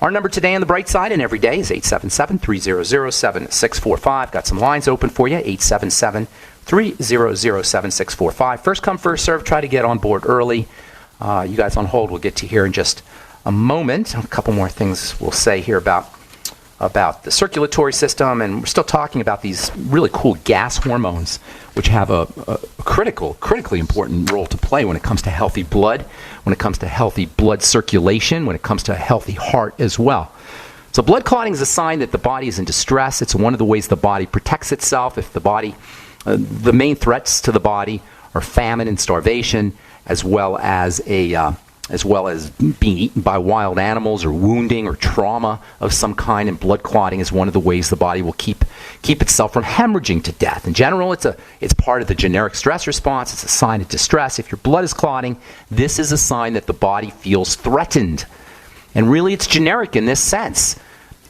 Our number today on the bright side and every day is 877-300-7645. Got some lines open for you, 877-300-7645. First come, first serve. Try to get on board early. You guys on hold, we'll get to here in just a moment. A couple more things we'll say here about the circulatory system, and we're still talking about these really cool gas hormones, which have a critically important role to play when it comes to healthy blood, when it comes to healthy blood circulation, when it comes to a healthy heart as well. So blood clotting is a sign that the body is in distress. It's one of the ways the body protects itself. If the body, the main threats to the body are famine and starvation, as well as being eaten by wild animals or wounding or trauma of some kind, and blood clotting is one of the ways the body will keep itself from hemorrhaging to death. In general, it's part of the generic stress response. It's a sign of distress. If your blood is clotting, this is a sign that the body feels threatened. And really, it's generic in this sense.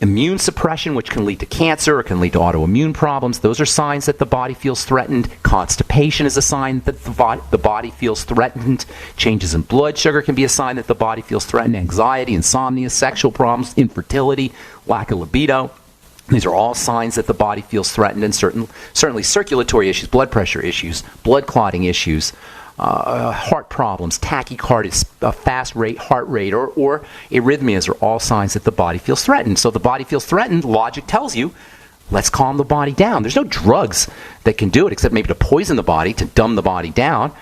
Immune suppression, which can lead to cancer or can lead to autoimmune problems, those are signs that the body feels threatened. Constipation is a sign that the body feels threatened. Changes in blood sugar can be a sign that the body feels threatened. Anxiety, insomnia, sexual problems, infertility, lack of libido. These are all signs that the body feels threatened, and certainly circulatory issues, blood pressure issues, blood clotting issues, heart problems, tachycardia, fast rate, heart rate, or arrhythmias are all signs that the body feels threatened. So if the body feels threatened, logic tells you, let's calm the body down. There's no drugs that can do it except maybe to poison the body, to dumb the body down.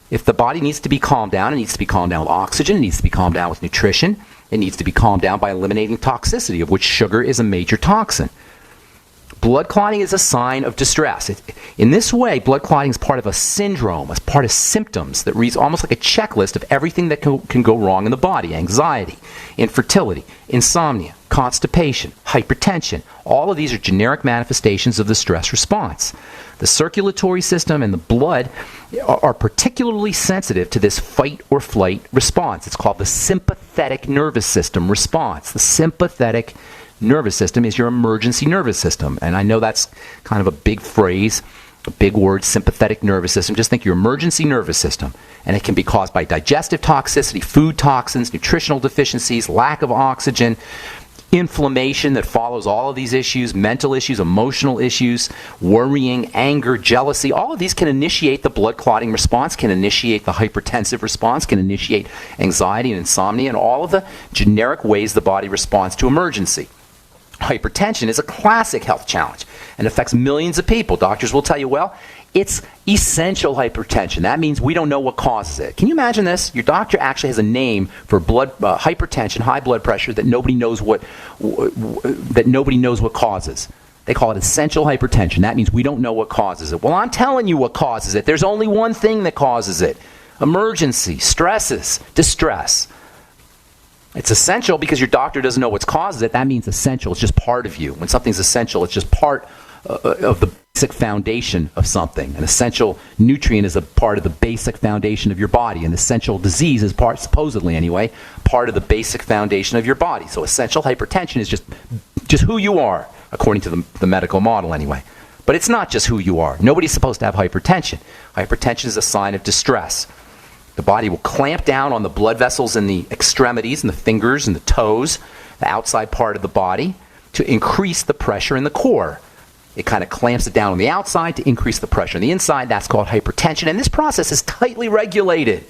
If the body needs to be calmed down, it needs to be calmed down with oxygen, it needs to be calmed down with nutrition, it needs to be calmed down by eliminating toxicity, of which sugar is a major toxin. Blood clotting is a sign of distress. In this way, blood clotting is part of a syndrome, it's part of symptoms that reads almost like a checklist of everything that can go wrong in the body. Anxiety, infertility, insomnia, constipation, hypertension. All of these are generic manifestations of the stress response. The circulatory system and the blood are particularly sensitive to this fight or flight response. It's called the sympathetic nervous system response. The sympathetic nervous system is your emergency nervous system. And I know that's kind of a big phrase, a big word, sympathetic nervous system. Just think your emergency nervous system. And it can be caused by digestive toxicity, food toxins, nutritional deficiencies, lack of oxygen, inflammation that follows all of these issues, mental issues, emotional issues, worrying, anger, jealousy. All of these can initiate the blood clotting response, can initiate the hypertensive response, can initiate anxiety and insomnia, and all of the generic ways the body responds to emergency. Hypertension is a classic health challenge and affects millions of people. Doctors will tell you, well, it's essential hypertension. That means we don't know what causes it. Can you imagine this? Your doctor actually has a name for hypertension, high blood pressure that nobody knows what causes. They call it essential hypertension. That means we don't know what causes it. Well, I'm telling you what causes it. There's only one thing that causes it: emergency, stresses, distress. It's essential because your doctor doesn't know what causes it. That means essential. It's just part of you. When something's essential, it's just part of the basic foundation of something. An essential nutrient is a part of the basic foundation of your body. An essential disease is part, supposedly anyway, part of the basic foundation of your body. So essential hypertension is just who you are, according to the medical model anyway. But it's not just who you are. Nobody's supposed to have hypertension. Hypertension is a sign of distress. The body will clamp down on the blood vessels in the extremities, and the fingers and the toes, the outside part of the body, to increase the pressure in the core. It kind of clamps it down on the outside to increase the pressure on the inside. That's called hypertension. And this process is tightly regulated.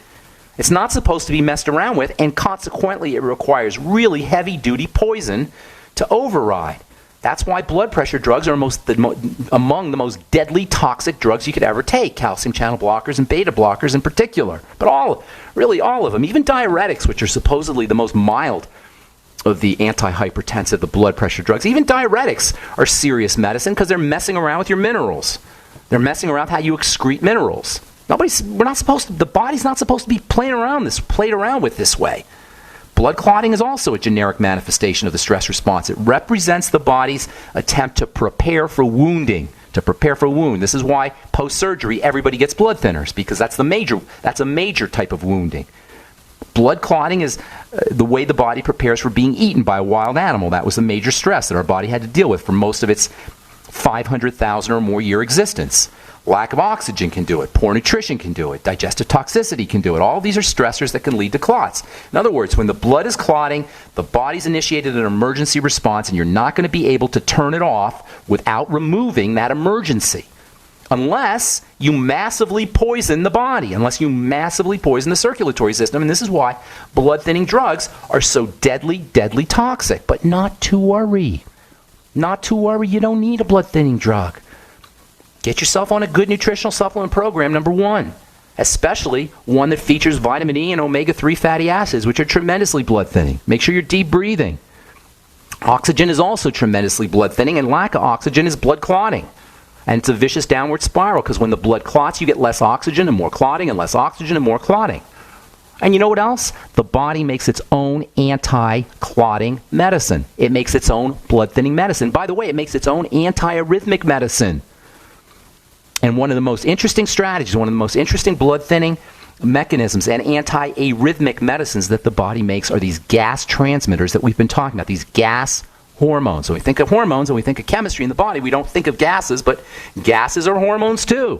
It's not supposed to be messed around with, and consequently it requires really heavy-duty poison to override. That's why blood pressure drugs are among the most deadly toxic drugs you could ever take. Calcium channel blockers and beta blockers in particular. But all of them. Even diuretics, which are supposedly the most mild of the antihypertensive, the blood pressure drugs. Even diuretics are serious medicine because they're messing around with your minerals. They're messing around with how you excrete minerals. The body's not supposed to be played around with this way. Blood clotting is also a generic manifestation of the stress response. It represents the body's attempt to prepare for wounding, to prepare for a wound. This is why post-surgery everybody gets blood thinners, because that's a major type of wounding. Blood clotting is the way the body prepares for being eaten by a wild animal. That was the major stress that our body had to deal with for most of its 500,000 or more year existence. Lack of oxygen can do it. Poor nutrition can do it. Digestive toxicity can do it. All these are stressors that can lead to clots. In other words, when the blood is clotting, the body's initiated an emergency response, and you're not going to be able to turn it off without removing that emergency. Unless you massively poison the body, unless you massively poison the circulatory system. And this is why blood-thinning drugs are so deadly, deadly toxic. But not to worry. Not to worry. You don't need a blood-thinning drug. Get yourself on a good nutritional supplement program, number one, especially one that features vitamin E and omega-3 fatty acids, which are tremendously blood-thinning. Make sure you're deep breathing. Oxygen is also tremendously blood-thinning, and lack of oxygen is blood clotting. And it's a vicious downward spiral, because when the blood clots, you get less oxygen and more clotting, and less oxygen and more clotting. And you know what else? The body makes its own anti-clotting medicine. It makes its own blood-thinning medicine. By the way, it makes its own anti-arrhythmic medicine. And one of the most interesting strategies, one of the most interesting blood-thinning mechanisms and anti-arrhythmic medicines that the body makes are these gas transmitters that we've been talking about, these gas hormones. When we think of hormones and we think of chemistry in the body, we don't think of gases, but gases are hormones too.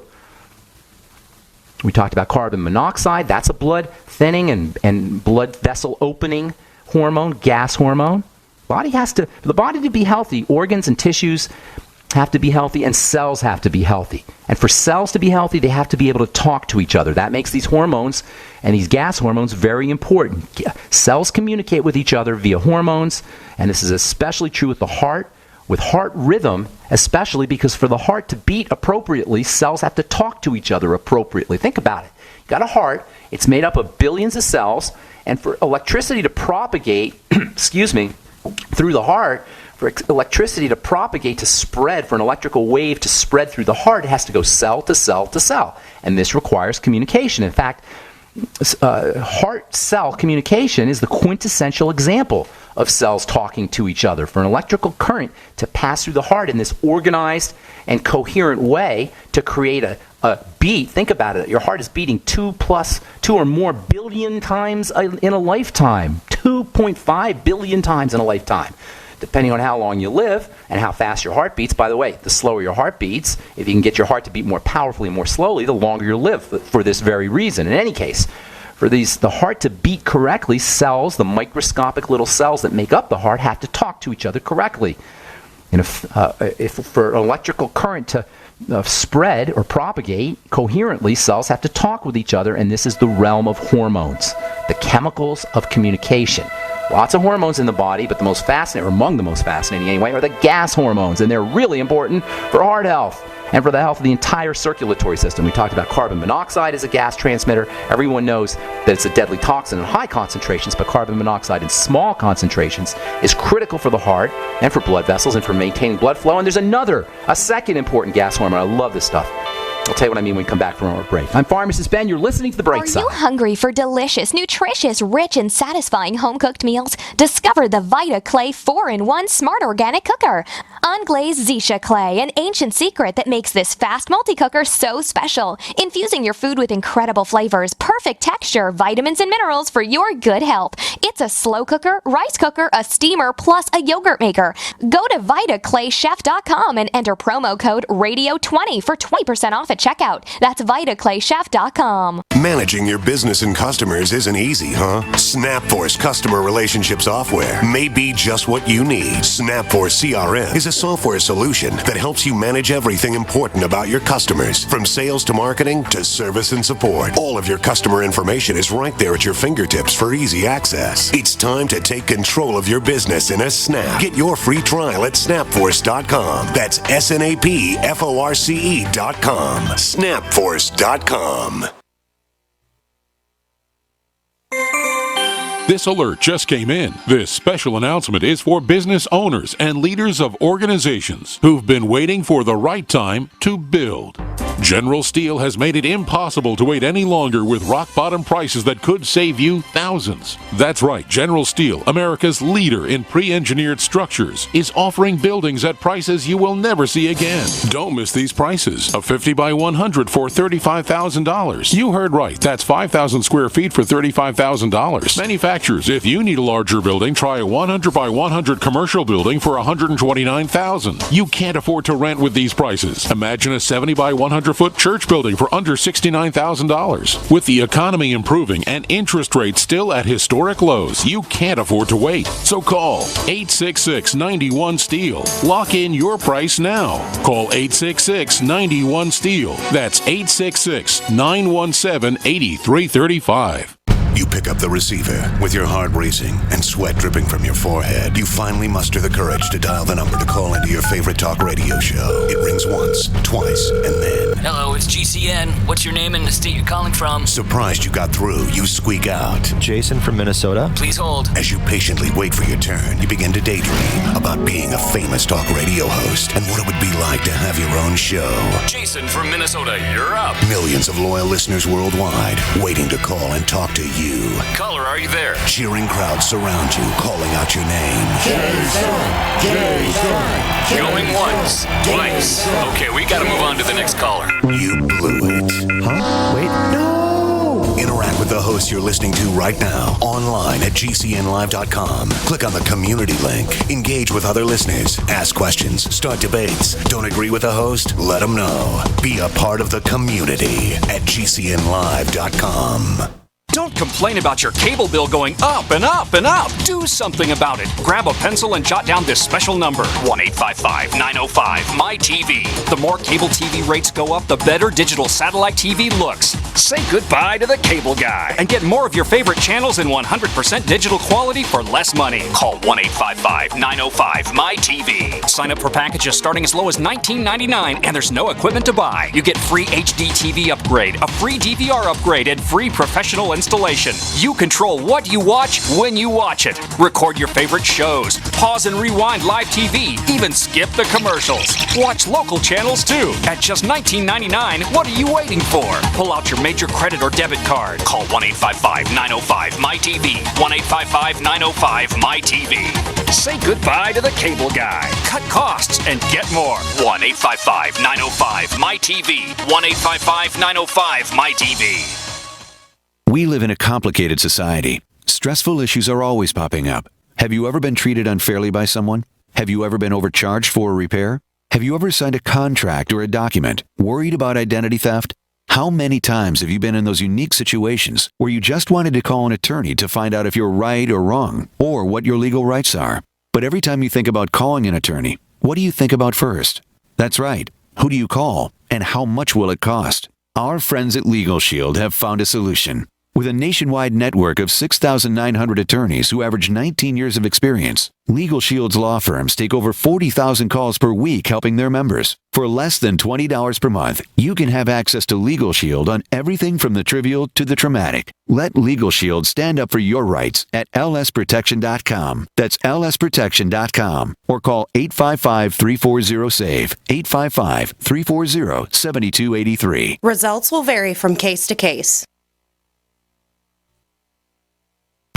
We talked about carbon monoxide. That's a blood-thinning and blood vessel opening hormone, gas hormone. For the body to be healthy, organs and tissues have to be healthy, and cells have to be healthy. And for cells to be healthy, they have to be able to talk to each other. That makes these hormones and these gas hormones very important. Cells communicate with each other via hormones, and this is especially true with the heart, with heart rhythm, especially because for the heart to beat appropriately, cells have to talk to each other appropriately. Think about it. You've got a heart, it's made up of billions of cells, and for electricity to propagate, through the heart, for electricity to propagate, to spread, for an electrical wave to spread through the heart, it has to go cell to cell to cell. And this requires communication. In fact, heart-cell communication is the quintessential example of cells talking to each other. For an electrical current to pass through the heart in this organized and coherent way to create a beat, think about it, your heart is beating 2 or more billion times in a lifetime. 2.5 billion times in a lifetime. Depending on how long you live and how fast your heart beats. By the way, the slower your heart beats, if you can get your heart to beat more powerfully and more slowly, the longer you'll live for this very reason. In any case, for the heart to beat correctly, cells, the microscopic little cells that make up the heart, have to talk to each other correctly. And if for an electrical current to spread or propagate coherently, cells have to talk with each other, and this is the realm of hormones, the chemicals of communication. Lots of hormones in the body, but the most fascinating, or among the most fascinating anyway, are the gas hormones, and they're really important for heart health and for the health of the entire circulatory system. We talked about carbon monoxide as a gas transmitter. Everyone knows that it's a deadly toxin in high concentrations, but carbon monoxide in small concentrations is critical for the heart and for blood vessels and for maintaining blood flow. And there's a second important gas hormone. I love this stuff. I'll tell you what I mean when we come back from our break. I'm Pharmacist Ben. You're listening to The Bright Side. Are you hungry for delicious, nutritious, rich, and satisfying home-cooked meals? Discover the Vita Clay 4-in-1 Smart Organic Cooker. Unglazed Zisha Clay, an ancient secret that makes this fast multi-cooker so special. Infusing your food with incredible flavors, perfect texture, vitamins, and minerals for your good health. It's a slow cooker, rice cooker, a steamer, plus a yogurt maker. Go to VitaClayChef.com and enter promo code RADIO20 for 20% off at checkout. That's VitaClayChef.com. Managing your business and customers isn't easy, huh? SnapForce Customer Relationship Software may be just what you need. SnapForce CRM is a software solution that helps you manage everything important about your customers, from sales to marketing to service and support. All of your customer information is right there at your fingertips for easy access. It's time to take control of your business in a snap. Get your free trial at snapforce.com. That's SNAPFORCE.com. Snapforce.com. This alert just came in. This special announcement is for business owners and leaders of organizations who've been waiting for the right time to build. General Steel has made it impossible to wait any longer with rock-bottom prices that could save you thousands. That's right, General Steel, America's leader in pre-engineered structures, is offering buildings at prices you will never see again. Don't miss these prices. A 50 by 100 for $35,000. You heard right, that's 5,000 square feet for $35,000. Manufactured manufacturers. If you need a larger building, try a 100 by 100 commercial building for $129,000. You can't afford to rent with these prices. Imagine a 70 by 100 foot church building for under $69,000. With the economy improving and interest rates still at historic lows, you can't afford to wait. So call 866-91-STEEL. Lock in your price now. Call 866-91-STEEL. That's 866-917-8335. You pick up the receiver with your heart racing and sweat dripping from your forehead. You finally muster the courage to dial the number to call into your favorite talk radio show. It rings once, twice, and then... Hello, it's GCN. What's your name and the state you're calling from? Surprised you got through, you squeak out. Jason from Minnesota. Please hold. As you patiently wait for your turn, you begin to daydream about being a famous talk radio host and what it would be like to have your own show. Jason from Minnesota, you're up. Millions of loyal listeners worldwide waiting to call and talk to you. Caller, are you there? Cheering crowds surround you, calling out your name. Going once, twice. Okay, we gotta move on to the next caller. You blew it. Huh? Wait, no! Interact with the host you're listening to right now, online at gcnlive.com. Click on the community link. Engage with other listeners. Ask questions. Start debates. Don't agree with the host? Let them know. Be a part of the community at gcnlive.com. Don't complain about your cable bill going up and up and up. Do something about it. Grab a pencil and jot down this special number, 1-855-905-MY-TV. The more cable TV rates go up, the better digital satellite TV looks. Say goodbye to the cable guy and get more of your favorite channels in 100% digital quality for less money. Call 1-855-905-MY-TV. Sign up for packages starting as low as $19.99 and there's no equipment to buy. You get free HD TV upgrade, a free DVR upgrade, and free professional installation. You control what you watch when you watch it. Record your favorite shows, pause and rewind live TV, even skip the commercials. Watch local channels too. At just $19.99, what are you waiting for? Pull out your major credit or debit card. Call 1-855-905-MY-TV. 1-855-905-MY-TV. Say goodbye to the cable guy. Cut costs and get more. 1-855-905-MY-TV. 1-855-905-MY-TV. We live in a complicated society. Stressful issues are always popping up. Have you ever been treated unfairly by someone? Have you ever been overcharged for a repair? Have you ever signed a contract or a document worried about identity theft? How many times have you been in those unique situations where you just wanted to call an attorney to find out if you're right or wrong, or what your legal rights are? But every time you think about calling an attorney, what do you think about first? That's right. Who do you call, and how much will it cost? Our friends at Legal Shield have found a solution. With a nationwide network of 6,900 attorneys who average 19 years of experience, Legal Shield's law firms take over 40,000 calls per week helping their members. For less than $20 per month, you can have access to Legal Shield on everything from the trivial to the traumatic. Let Legal Shield stand up for your rights at lsprotection.com. That's lsprotection.com. Or call 855-340-SAVE, 855-340-7283. Results will vary from case to case.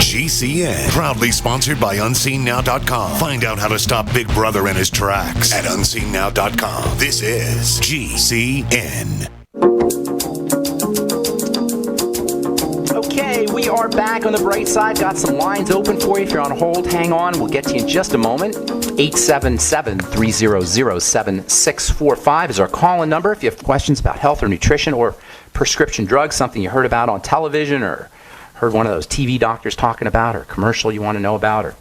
GCN, proudly sponsored by UnseenNow.com. Find out how to stop Big Brother in his tracks at UnseenNow.com. This is GCN. Okay, we are back on the bright side. Got some lines open for you. If you're on hold, hang on. We'll get to you in just a moment. 877-300-7645 is our call-in number. If you have questions about health or nutrition or prescription drugs, something you heard about on television or heard one of those TV doctors talking about, or a commercial you want to know about, or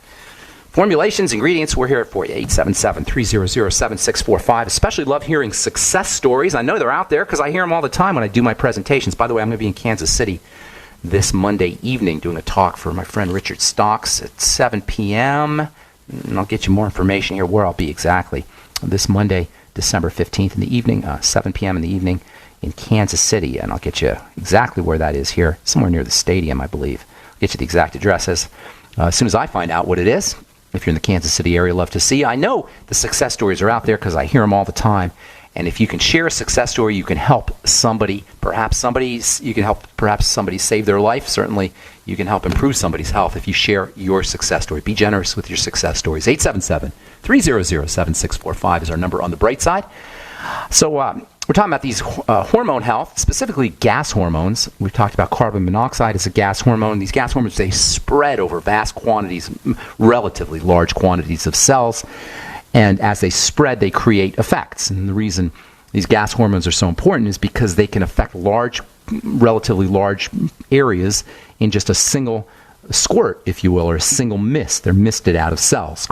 formulations, ingredients, we're here for you. 877-300-7645. Especially love hearing success stories. I know they're out there because I hear them all the time when I do my presentations. By the way, I'm going to be in Kansas City this Monday evening doing a talk for my friend Richard Stocks at 7 p.m. And I'll get you more information here where I'll be exactly. This Monday, December 15th in the evening, 7 p.m. in the evening, in Kansas City, and I'll get you exactly where that is here, somewhere near the stadium, I believe. I'll get you the exact address as soon as I find out what it is. If you're in the Kansas City area, love to see. I know the success stories are out there because I hear them all the time, And if you can share a success story, you can help somebody. You can help perhaps somebody save their life. Certainly, you can help improve somebody's health if you share your success story. Be generous with your success stories. 877-300-7645 is our number on the bright side. So we're talking about these hormone health, specifically gas hormones. We've talked about carbon monoxide as a gas hormone. These gas hormones, they spread over vast quantities, relatively large quantities of cells. And as they spread, they create effects. And the reason these gas hormones are so important is because they can affect relatively large areas in just a single squirt, if you will, or a single mist. They're misted out of cells.